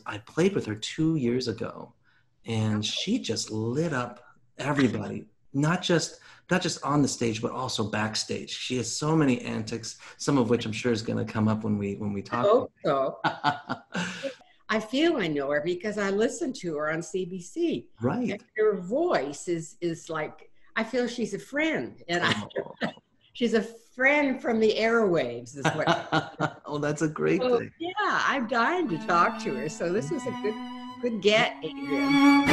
I played with her 2 years ago, and she just lit up everybody, not just on the stage, but also backstage. She has so many antics, some of which I'm sure is going to come up when we I talk. hope so. I feel I know her because I listen to her on CBC. Right. And her voice is like, I feel she's a friend. And she's a friend from the airwaves is what. Oh, that's a great thing. Yeah, I'm dying to talk to her. So this was a good get, Adrian.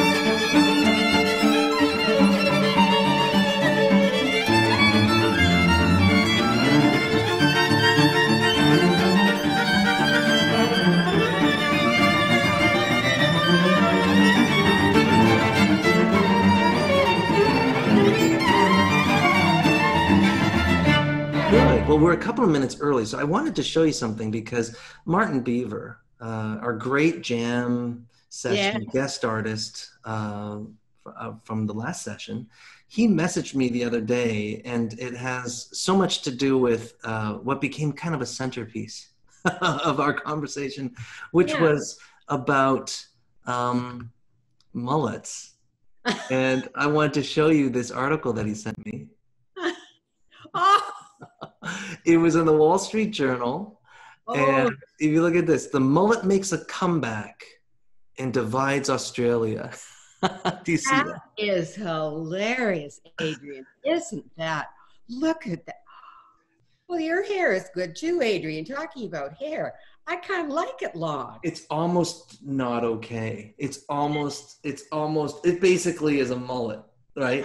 Good. Well, we're a couple of minutes early, so I wanted to show you something because Martin Beaver, our great JAaM session guest artist from the last session, he messaged me the other day, and it has so much to do with what became kind of a centerpiece of our conversation, which was about mullets. And I wanted to show you this article that he sent me. It was in the Wall Street Journal. And if you look at this, the mullet makes a comeback and divides Australia. Do you see that? That is hilarious, Adrian. Isn't that? Look at that. Well, your hair is good too, Adrian. Talking about hair, I kind of like it long. It's almost not okay. It basically is a mullet, right?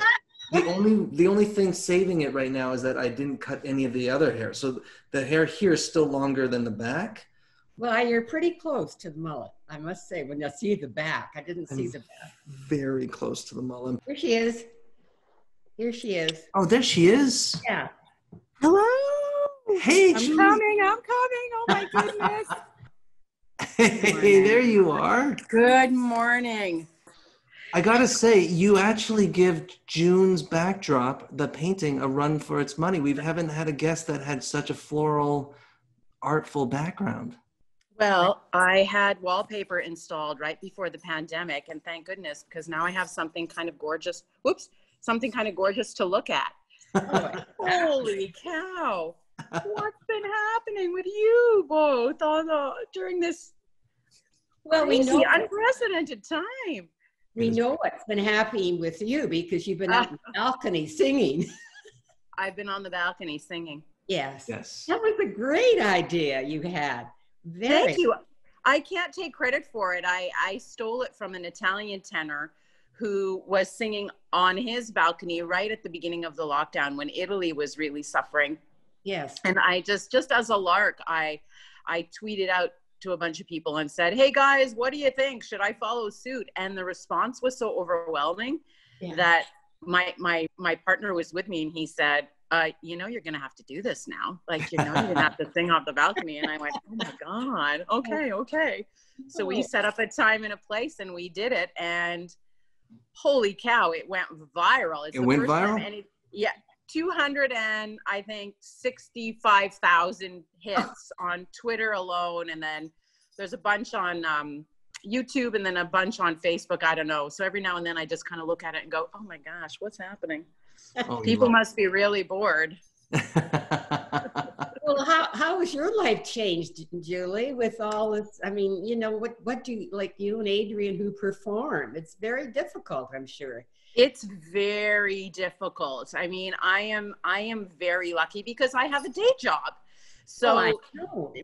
The only thing saving it right now is that I didn't cut any of the other hair. So the hair here is still longer than the back. Well, you're pretty close to the mullet, I must say, when I see the back. I didn't see the back. Very close to the mullet. Here she is. Here she is. Oh, there she is. Yeah. Hello. Hey, I'm coming. Oh my goodness. Hey, there you are. Good morning. I gotta say, you actually give June's backdrop, the painting, a run for its money. We haven't had a guest that had such a floral, artful background. Well, I had wallpaper installed right before the pandemic, and thank goodness, because now I have something kind of gorgeous. Whoops, something kind of gorgeous to look at. Holy cow! What's been happening with you both during this crazy, unprecedented time? We know what's been happening with you because you've been out on the balcony singing. I've been on the balcony singing. Yes. Yes. That was a great idea you had. Thank you. I can't take credit for it. I stole it from an Italian tenor who was singing on his balcony right at the beginning of the lockdown when Italy was really suffering. Yes. And I just as a lark, I tweeted out to a bunch of people and said, hey guys, what do you think? Should I follow suit? And the response was so overwhelming that my partner was with me and he said, you're going to have to do this now. Like, you're going to have to sing off the balcony. And I went, oh my God. Okay. So we set up a time and a place and we did it. And holy cow, it went viral. It went viral? 65,000 hits on Twitter alone. And then there's a bunch on YouTube and then a bunch on Facebook. I don't know. So every now and then I just kind of look at it and go, oh my gosh, what's happening? People must be really bored. Well, how has your life changed, Julie, with all this? I mean, what do you, like you and Adrian who perform? It's very difficult, I'm sure. It's very difficult. I mean, I am very lucky because I have a day job. So,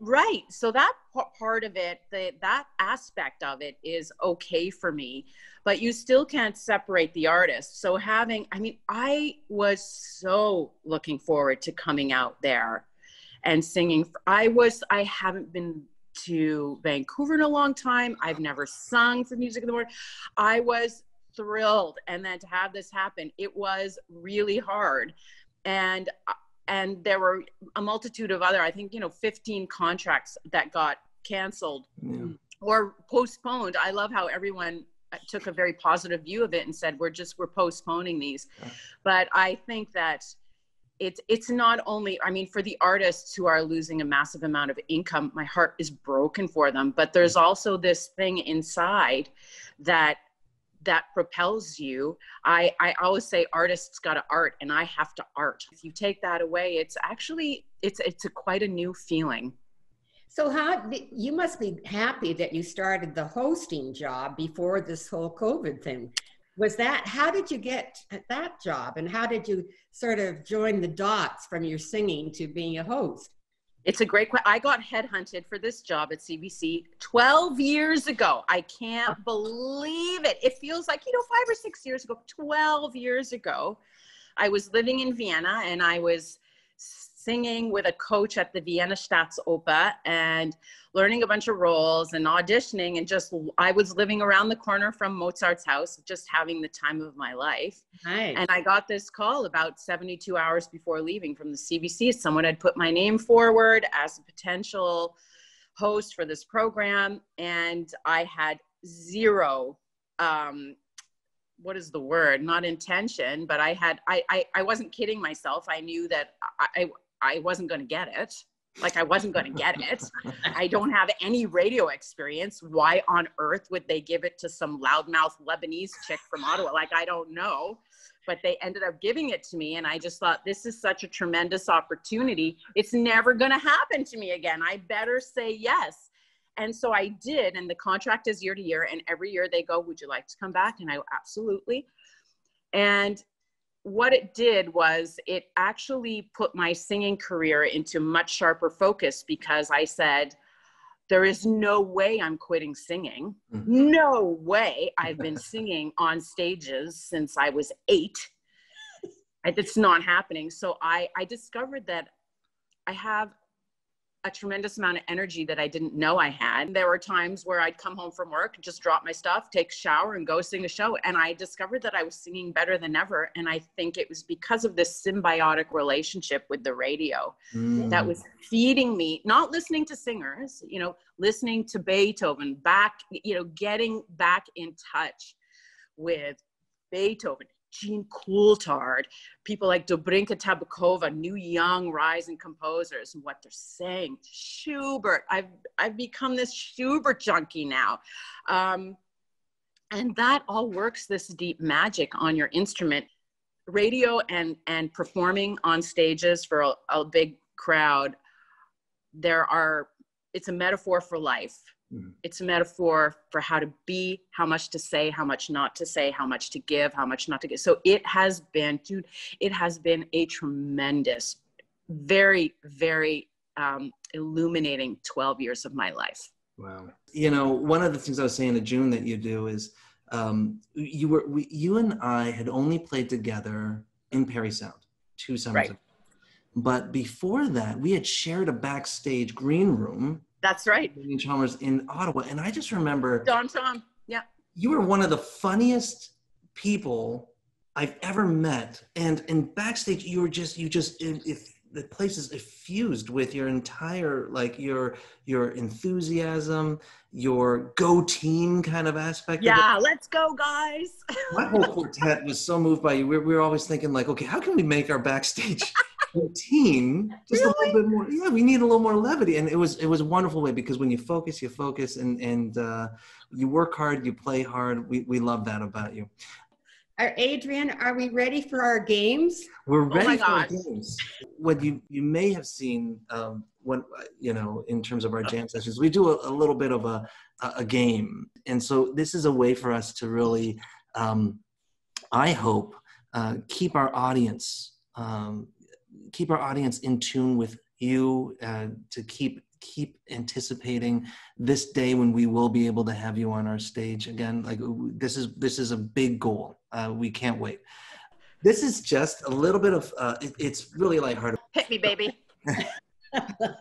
right. So that part of it, that aspect of it is okay for me, but you still can't separate the artist. So I was so looking forward to coming out there and singing. I haven't been to Vancouver in a long time. I've never sung for Music of the Morning. I was thrilled. And then to have this happen, it was really hard. And there were a multitude of other, I think, 15 contracts that got canceled or postponed. I love how everyone took a very positive view of it and said, we're postponing these. But I think that it's not only, I mean, for the artists who are losing a massive amount of income, my heart is broken for them, but there's also this thing inside that propels you. I always say artists got to art, and I have to art. If you take that away, it's actually, it's quite a new feeling. So you must be happy that you started the hosting job before this whole COVID thing. How did you get that job, and how did you sort of join the dots from your singing to being a host? It's a great question. I got headhunted for this job at CBC 12 years ago. I can't believe it. It feels like, 5 or 6 years ago, 12 years ago. I was living in Vienna, and I was singing with a coach at the Vienna Staatsoper and learning a bunch of roles and auditioning, and I was living around the corner from Mozart's house, just having the time of my life. Nice. And I got this call about 72 hours before leaving from the CBC. Someone had put my name forward as a potential host for this program, and I had zero, what is the word? Not intention, but I wasn't kidding myself. I knew that I wasn't going to get it. Like, I wasn't going to get it. I don't have any radio experience. Why on earth would they give it to some loudmouth Lebanese chick from Ottawa? Like, I don't know. But they ended up giving it to me. And I just thought, this is such a tremendous opportunity. It's never going to happen to me again. I better say yes. And so I did. And the contract is year to year. And every year they go, would you like to come back? And I go, absolutely. And what it did was it actually put my singing career into much sharper focus, because I said, there is no way I'm quitting singing. No way. I've been singing on stages since I was 8. It's not happening. So I discovered that I have a tremendous amount of energy that I didn't know I had. There were times where I'd come home from work, just drop my stuff, take a shower, and go sing a show. And I discovered that I was singing better than ever. And I think it was because of this symbiotic relationship with the radio that was feeding me, not listening to singers, listening to Beethoven, getting back in touch with Beethoven, Jean Coulthard, people like Dobrinka Tabakova, new young rising composers, and what they're saying. Schubert, I've become this Schubert junkie now. And that all works this deep magic on your instrument. Radio and performing on stages for a big crowd, it's a metaphor for life. It's a metaphor for how to be, how much to say, how much not to say, how much to give, how much not to give. So it has been a tremendous, very, very illuminating 12 years of my life. Wow. One of the things I was saying to June that you do is you and I had only played together in Perry Sound 2 summers ago. But before that, we had shared a backstage green room. That's right. Chalmers in Ottawa. And I just remember, Tom. Yeah. You were one of the funniest people I've ever met. And in backstage, if the place is effused with your entire, your enthusiasm, your go team kind of aspect. Yeah, let's go, guys. My whole quartet was so moved by you. We were always thinking okay, how can we make our backstage routine just a little bit more? Yeah, we need a little more levity. And it was a wonderful way, because when you focus and you work hard, you play hard. We love that about you. Adrian, are we ready for our games? We're ready for our games. What you may have seen in terms of our jam sessions, we do a little bit of a game. And so this is a way for us to really, I hope, keep our audience in tune with you, to keep anticipating this day when we will be able to have you on our stage again. This is a big goal. We can't wait. This is just a little bit of it's really lighthearted. Hit me, baby.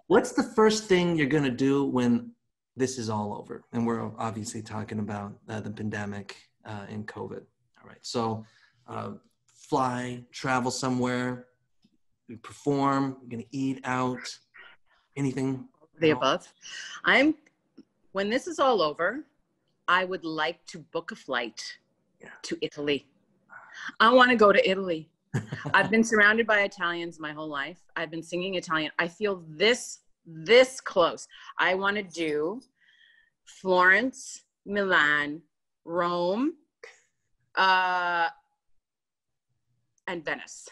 What's the first thing you're gonna do when this is all over? And we're obviously talking about the pandemic and COVID. All right, so fly, travel somewhere, perform, you're gonna eat out, anything? The above. When this is all over, I would like to book a flight to Italy. I want to go to Italy. I've been surrounded by Italians my whole life. I've been singing Italian. I feel this close. I want to do Florence, Milan, Rome, and Venice.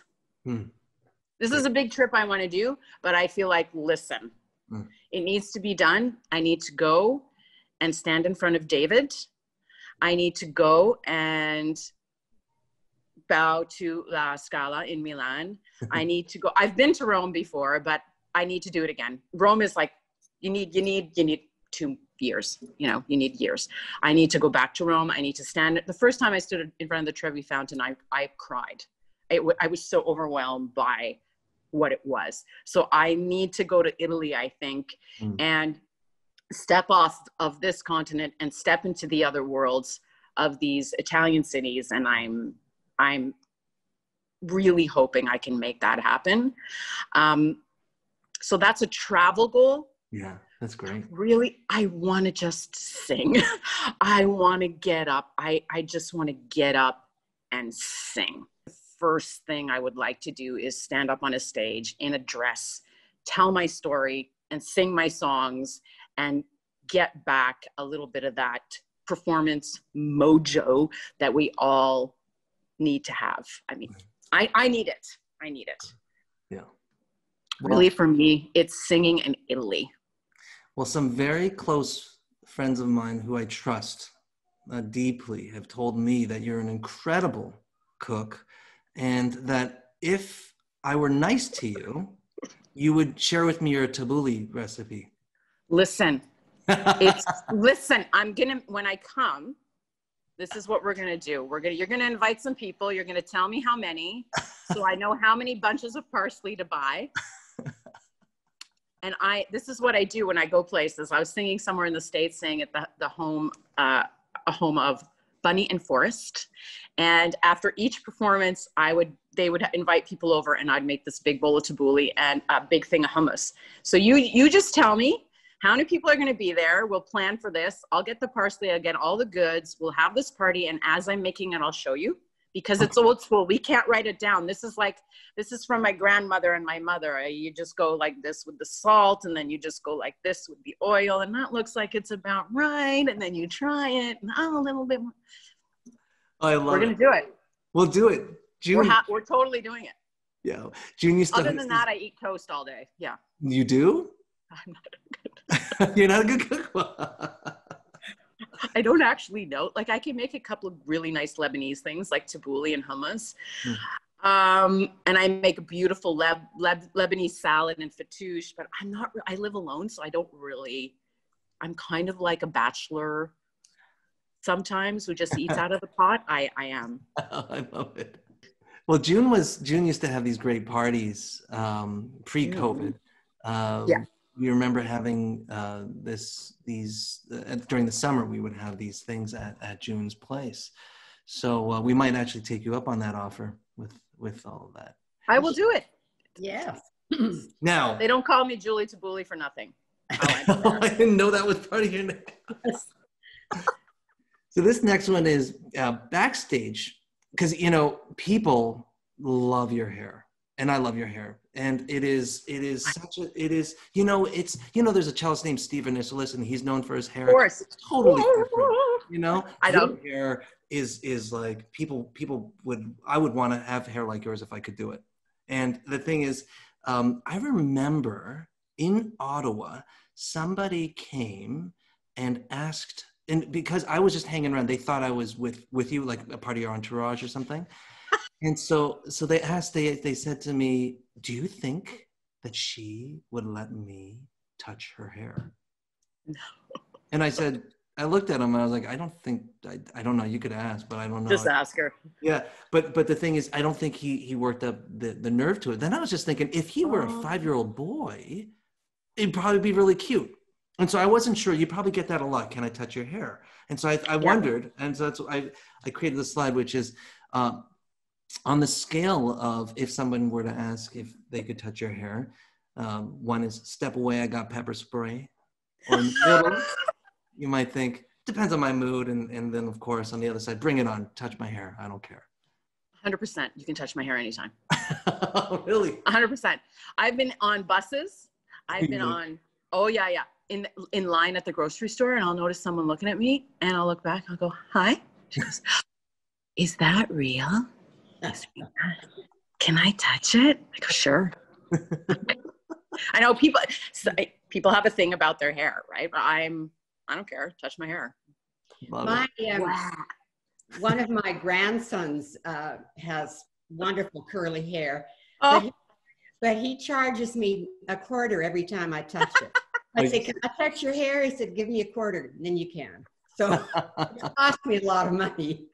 This is a big trip I want to do, but I feel like, listen, it needs to be done. I need to go and stand in front of David. I need to go and bow to La Scala in Milan. I need to go. I've been to Rome before, but I need to do it again. Rome is like, you need 2 years, you know, you need years. I need to go back to Rome. I need to stand. The first time I stood in front of the Trevi Fountain, I cried. I was so overwhelmed by what it was. So I need to go to Italy, I think, and step off of this continent and step into the other worlds of these Italian cities. And I'm really hoping I can make that happen. So that's a travel goal. Yeah, that's great. Really, I want to just sing. I want to get up. I just want to get up and sing. The first thing I would like to do is stand up on a stage in a dress, tell my story and sing my songs and get back a little bit of that performance mojo that we all need to have. I mean, I need it. I need it. Yeah. Really, for me, it's singing in Italy. Well, some very close friends of mine who I trust deeply have told me that you're an incredible cook and that if I were nice to you, you would share with me your tabbouleh recipe. Listen, I'm going to, when I come, this is what we're going to do. You're going to invite some people. You're going to tell me how many, so I know how many bunches of parsley to buy. And this is what I do when I go places. I was singing somewhere in the States, saying at a home of Bunny and Forrest. And after each performance, they would invite people over and I'd make this big bowl of tabbouleh and a big thing of hummus. So you just tell me how many people are going to be there. We'll plan for this. I'll get the parsley. I'll get all the goods. We'll have this party. And as I'm making it, I'll show you. Because it's old school. We can't write it down. This is from my grandmother and my mother. You just go like this with the salt, and then you just go like this with the oil, and that looks like it's about right. And then you try it, and a little bit more. I love it. We're going to do it. We'll do it. June. We're totally doing it. Yeah. June used to. Other than that, I eat toast all day. Yeah. You do? I'm not good. You're not a good cook? I don't actually know. Like, I can make a couple of really nice Lebanese things like tabbouleh and hummus. And I make a beautiful Lebanese salad and fattoush, but I live alone, so I don't really, I'm kind of like a bachelor sometimes who just eats out of the pot. I am. Oh, I love it. Well, June used to have these great parties pre-COVID. Yeah. We remember having during the summer, we would have these things at June's place. So we might actually take you up on that offer with all of that. I will do it. Yeah. Now, they don't call me Julie Tabbouleh for nothing. I didn't know that was part of your name. So this next one is Backstage, because people love your hair. And I love your hair. And there's a cellist named Steven Nesrallah, and he's known for his hair. Of course. It's totally different, I know. Your hair is like, I would want to have hair like yours if I could do it. And the thing is, I remember in Ottawa, somebody came and asked, and because I was just hanging around, they thought I was with you, like a part of your entourage or something. And so they asked, they said to me, do you think that she would let me touch her hair? No. And I looked at him and I was like, I don't know. You could ask, but I don't know. Just ask her. Yeah. But the thing is, I don't think he worked up the nerve to it. Then I was just thinking, if he were a 5-year-old boy, it'd probably be really cute. And so I wasn't sure. You probably get that a lot. Can I touch your hair? And so I wondered. And so that's what I created this slide, which is, on the scale of if someone were to ask if they could touch your hair, one is step away, I got pepper spray. Or in the middle, you might think, depends on my mood. And then, of course, on the other side, bring it on, touch my hair, I don't care. 100%. You can touch my hair anytime. Really? 100%. I've been on buses. I've been on, oh yeah, yeah. In line at the grocery store, and I'll notice someone looking at me, and I'll look back, I'll go, hi. She goes, is that real? Can I touch it? I go, sure. I know people have a thing about their hair, right? But I don't care. Touch my hair. One of my grandsons has wonderful curly hair, but he charges me $0.25 every time I touch it. I say, can I touch your hair? He said, give me $0.25, and then you can. So it cost me a lot of money.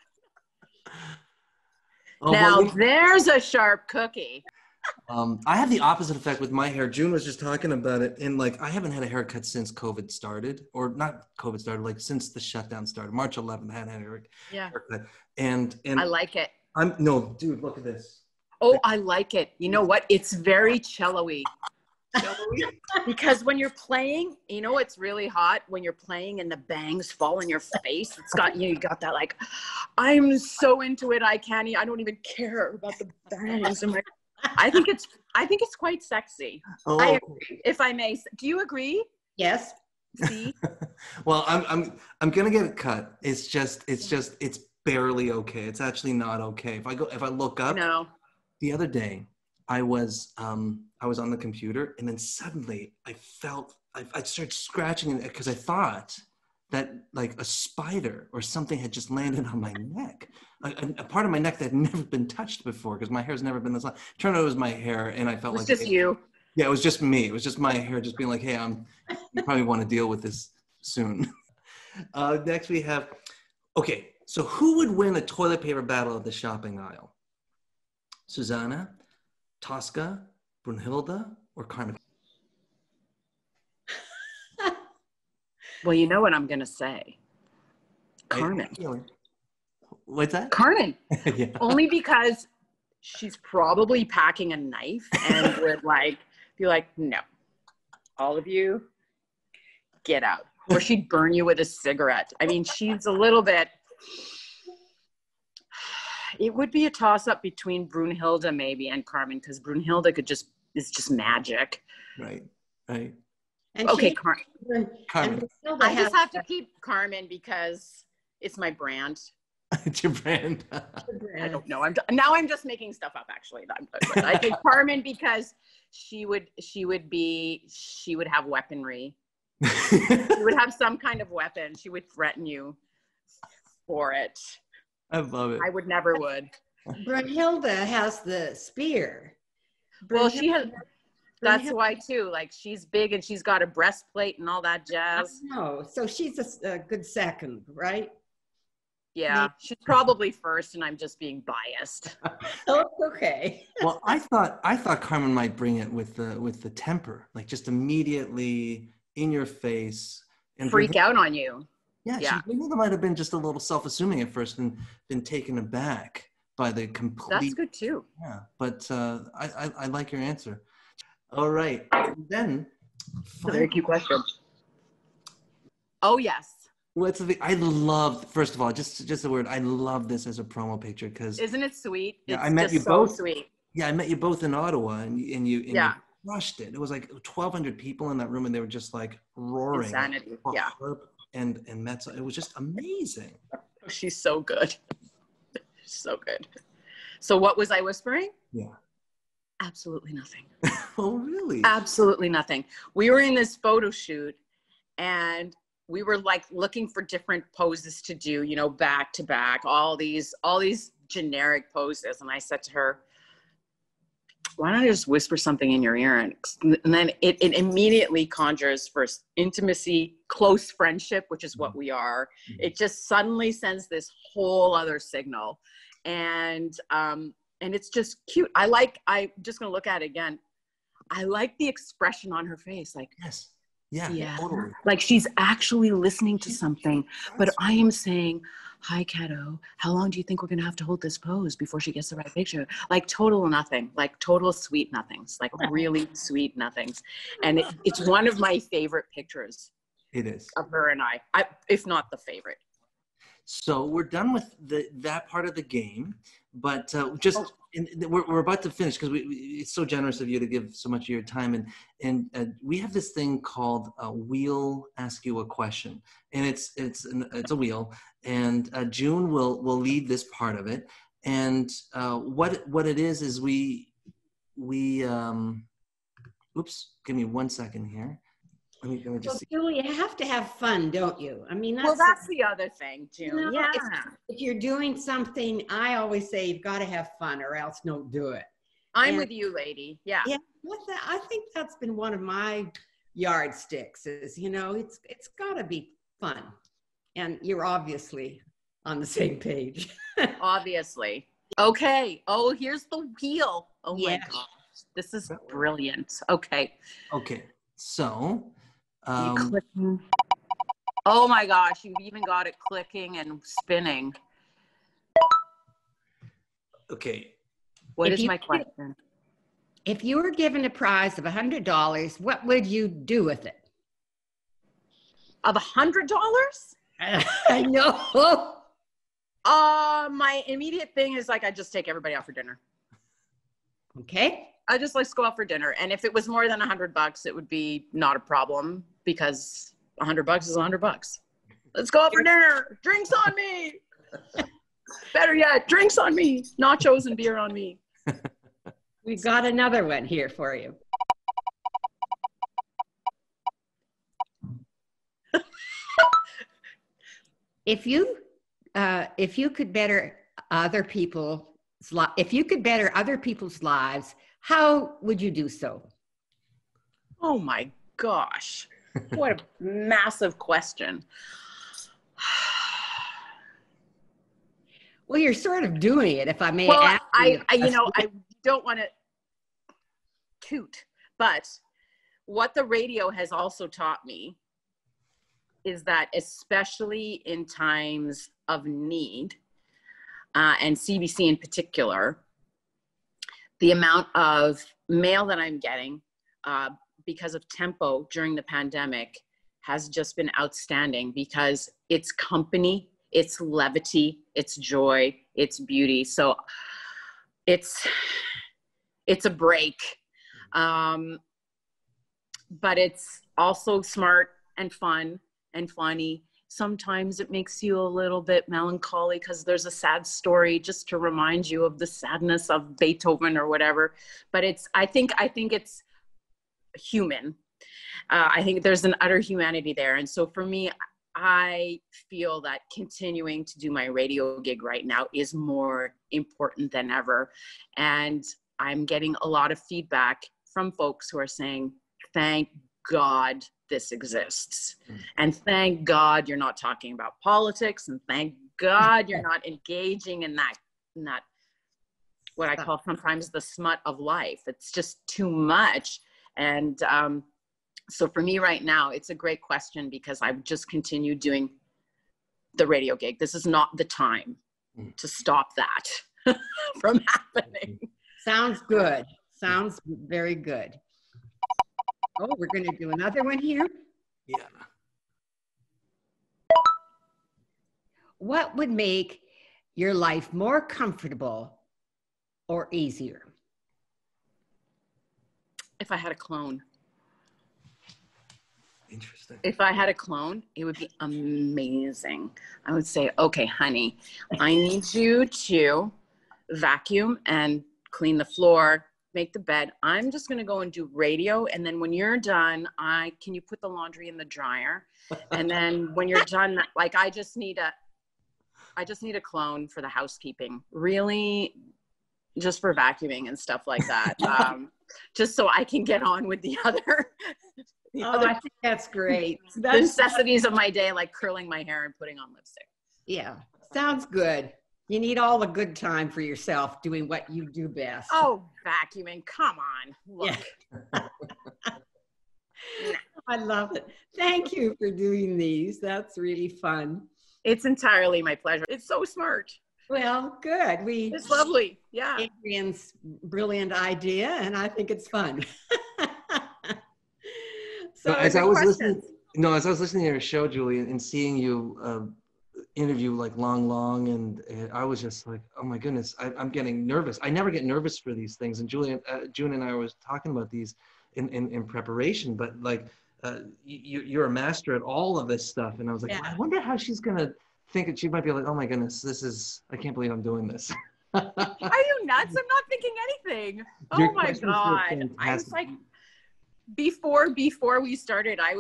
Now there's a sharp cookie. I have the opposite effect with my hair. June was just talking about it, and like I haven't had a haircut since COVID started, or not COVID started, like since the shutdown started. March 11th, I hadn't had a haircut. And I like it. No, dude, look at this. Oh, I like it. You know what? It's very cello-y. Because when you're playing, you know it's really hot when you're playing and the bangs fall in your face. It's got you got that like, I'm so into it. I don't even care about the bangs. I think it's quite sexy. Oh. I agree, if I may. Do you agree? Yes. See? Well, I'm gonna get it cut. It's barely okay. It's actually not okay. If I look up, no. The other day, I was on the computer, and then suddenly I started scratching it because I thought that like a spider or something had just landed on my neck, a part of my neck that had never been touched before because my hair's never been this long. Turned out it was my hair, and I felt like it's just you. Yeah, it was just me. It was just my hair, just being like, hey, you probably want to deal with this soon. Next we have, okay, so who would win a toilet paper battle at the shopping aisle? Susanna, Tosca, Brunhilde, or Carmen? Well, you know what I'm going to say. Carmen. What's that? Carmen. Yeah. Only because she's probably packing a knife and would be like, no, all of you, get out. Or she'd burn you with a cigarette. I mean, she's a little bit, it would be a toss-up between Brunhilde maybe and Carmen, because Brunhilde is just magic. Right. And okay, Carmen. I just have to keep Carmen because it's my brand. It's your brand. I don't know. I'm just making stuff up actually. I think Carmen because she would have weaponry. She would have some kind of weapon. She would threaten you for it. I love it. I would never would. Brunhilde has the spear. Well, she has. That's why too. Like she's big and she's got a breastplate and all that jazz. No, so she's a good second, right? Yeah, she's probably first, and I'm just being biased. Oh, okay. Well, I thought Carmen might bring it with the temper, like just immediately in your face and freak out on you. Yeah. Brunhilde might have been just a little self-assuming at first and been taken aback by the complete. That's good too. Yeah, but I like your answer. All right, then. Very cute question. Oh yes. I love, first of all, just a word. I love this as a promo picture because isn't it sweet? Yeah, it's I met you so both. Sweet. Yeah, I met you both in Ottawa, and you crushed it. It was like 1,200 people in that room, and they were just like roaring. Insanity. Yeah. And Metza. It was just amazing. She's so good. So good. So what was I whispering? Yeah. Absolutely nothing. Oh, really? Absolutely nothing. We were in this photo shoot, and we were like looking for different poses to do, back to back, all these generic poses. And I said to her, why don't I just whisper something in your ear? And then it immediately conjures first intimacy, close friendship, which is what we are. It just suddenly sends this whole other signal. And it's just cute. I'm just going to look at it again. I like the expression on her face. Like, yes. Yeah, totally. Like she's actually listening to something, but I am saying, hi, Kato, how long do you think we're going to have to hold this pose before she gets the right picture? Like total nothing, like total sweet nothings, like really sweet nothings. And it's one of my favorite pictures. It is. Of her and I, if not the favorite. So we're done with that part of the game, but we're about to finish because it's so generous of you to give so much of your time, and we have this thing called We'll Ask You a Question, and it's a wheel, and June will lead this part of it, and what it is we oops, give me 1 second here. Let me just see. Julie, you have to have fun, don't you? I mean, that's the other thing, June. You know, yeah. If you're doing something, I always say you've got to have fun or else don't do it. I'm with you, lady. Yeah. Yeah. I think that's been one of my yardsticks is, you know, it's got to be fun. And you're obviously on the same page. Obviously. Okay. Oh, here's the wheel. Oh my gosh. This is brilliant. Okay. Okay. So, oh my gosh, you've even got it clicking and spinning. Okay. What is my question? If you were given a prize of $100, what would you do with it? Of $100? I know. My immediate thing is like, I just take everybody out for dinner. Okay. I just let's go out for dinner. And if it was more than $100, it would be not a problem because $100 is $100. Let's go out for dinner. Drinks on me. Better yet, drinks on me. Nachos and beer on me. We got another one here for you. If you could better other people's lives, how would you do so? Oh my gosh. What a massive question. Well, you're sort of doing it, if I may ask you. I don't want to toot, but what the radio has also taught me is that especially in times of need, and CBC in particular, the amount of mail that I'm getting because of tempo during the pandemic has just been outstanding because it's company, it's levity, it's joy, it's beauty. So it's a break. But it's also smart and fun and funny. Sometimes it makes you a little bit melancholy because there's a sad story just to remind you of the sadness of Beethoven or whatever. But I think it's human. I think there's an utter humanity there. And so for me, I feel that continuing to do my radio gig right now is more important than ever. And I'm getting a lot of feedback from folks who are saying, thank God this exists. And thank God you're not talking about politics. And thank God you're not engaging in that what I call sometimes the smut of life. It's just too much. And so for me right now, it's a great question because I've just continued doing the radio gig. This is not the time to stop that from happening. Sounds good. Sounds very good. Oh, we're going to do another one here. Yeah. What would make your life more comfortable or easier? If I had a clone. Interesting. If I had a clone, it would be amazing. I would say, okay, honey, I need you to vacuum and clean the floor, make the bed. I'm just going to go and do radio. And then when you're done, can you put the laundry in the dryer? And then when you're done, like, I just need a clone for the housekeeping, really, just for vacuuming and stuff like that. Just so I can get on with the other, I think that's great. The necessities of my day, like curling my hair and putting on lipstick. Yeah. Sounds good. You need all the good time for yourself doing what you do best. Oh, vacuuming. Come on. Look. Yeah. I love it. Thank you for doing these. That's really fun. It's entirely my pleasure. It's so smart. Well, good. It's lovely. Yeah. Adrian's brilliant idea, and I think it's fun. So as I was listening to your show, Julie, and seeing you interview like long, and I was just like, oh my goodness, I'm getting nervous. I never get nervous for these things. And June and I was talking about these in preparation, but like you're a master at all of this stuff. And I was like, well, I wonder how she's gonna think that she might be like, oh my goodness, I can't believe I'm doing this. Are you nuts? I'm not thinking anything. Oh my God. I was like, before we started, I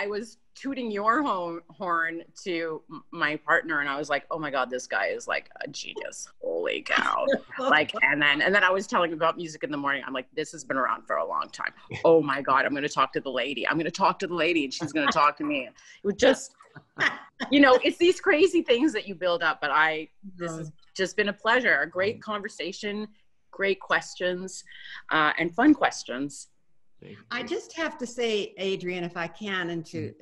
was tooting your horn to my partner, and I was like, oh my God, this guy is like a genius. Holy cow. Like, and then I was telling him about Music in the Morning. I'm like, this has been around for a long time. Oh my God, I'm going to talk to the lady. I'm going to talk to the lady, and she's going to talk to me. It was just, it's these crazy things that you build up, but this has just been a pleasure. A great conversation, great questions, and fun questions. I just have to say, Adrian, if I can, and to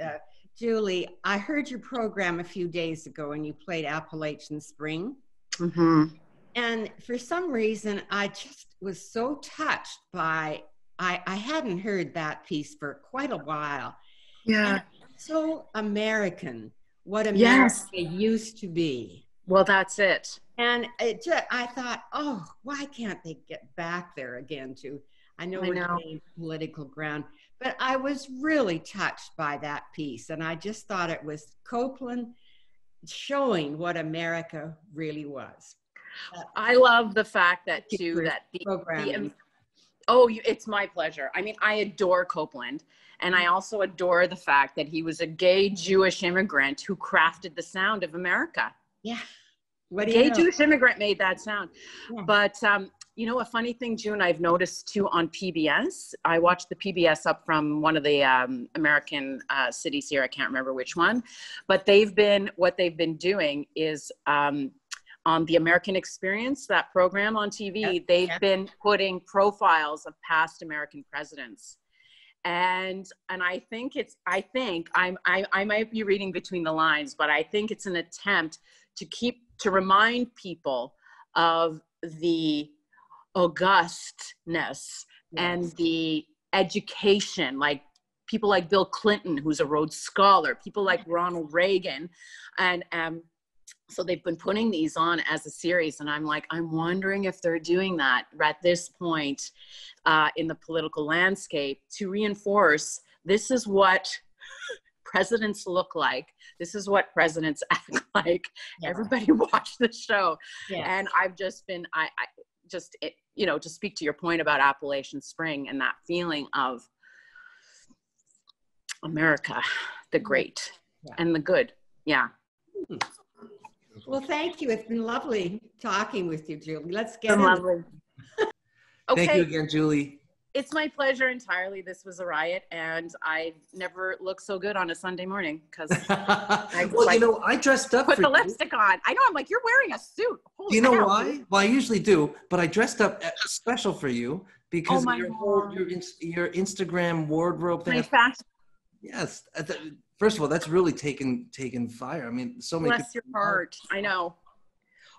Julie, I heard your program a few days ago and you played Appalachian Spring. Mm-hmm. And for some reason, I just was so touched by, I hadn't heard that piece for quite a while. Yeah. And so American, what America used to be. Well, that's it. And I thought, oh, why can't they get back there again to, I know we're getting political ground, but I was really touched by that piece. And I just thought it was Copeland showing what America really was. I love the fact that too, that it's my pleasure. I mean, I adore Copeland, and I also adore the fact that he was a gay Jewish immigrant who crafted the sound of America. Yeah. Jewish immigrant made that sound. Yeah. But, a funny thing, June, I've noticed too on PBS. I watched the PBS up from one of the American cities here. I can't remember which one, but what they've been doing is on the American Experience, that program on TV, they've been putting profiles of past American presidents. And I think I might be reading between the lines, but I think it's an attempt to remind people of the augustness and the education, like people like Bill Clinton, who's a Rhodes Scholar, people like Ronald Reagan. And so they've been putting these on as a series. And I'm wondering if they're doing that at this point in the political landscape to reinforce this is what presidents look like. This is what presidents act like. Yeah. Everybody watch the show. Yeah. And I've just been, to speak to your point about Appalachian Spring and that feeling of America, the great and the good. Yeah. Well, thank you. It's been lovely talking with you, Julie. Let's get it. Lovely. Okay. Thank you again, Julie. It's my pleasure entirely. This was a riot, and I never look so good on a Sunday morning because I dressed up. Put the lipstick on. I know. I'm like, you're wearing a suit. Holy you know hell. Why? Well, I usually do, but I dressed up special for you because your Instagram wardrobe thing. Yes. First of all, that's really taken fire. I mean, so many. Bless your heart. I know.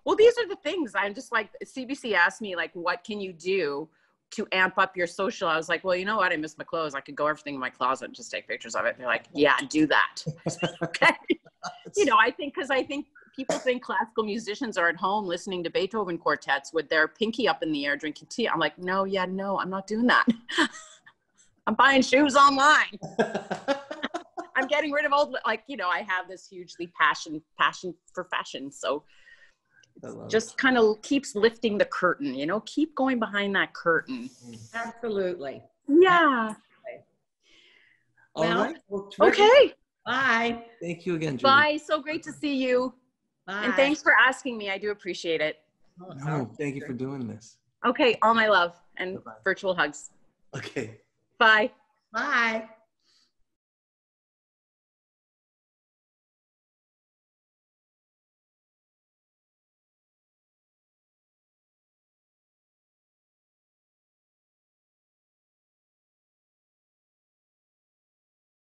Well, these are the things. I'm just like, CBC asked me, like, what can you do to amp up your social? I was like, well, you know what? I miss my clothes. I could go everything in my closet and just take pictures of it. And they're like, yeah, do that. Okay. I think people think classical musicians are at home listening to Beethoven quartets with their pinky up in the air, drinking tea. I'm like, no, I'm not doing that. I'm buying shoes online. I'm getting rid of old, I have this hugely passion for fashion. So just kind of keeps lifting the curtain, keep going behind that curtain. Absolutely. Yeah. All right. Well, okay. Bye. Thank you again, Julie. Bye. So great to see you. Bye. And thanks for asking me. I do appreciate it. No, thank you for doing this. Okay. All my love and virtual hugs. Okay. Bye. Bye.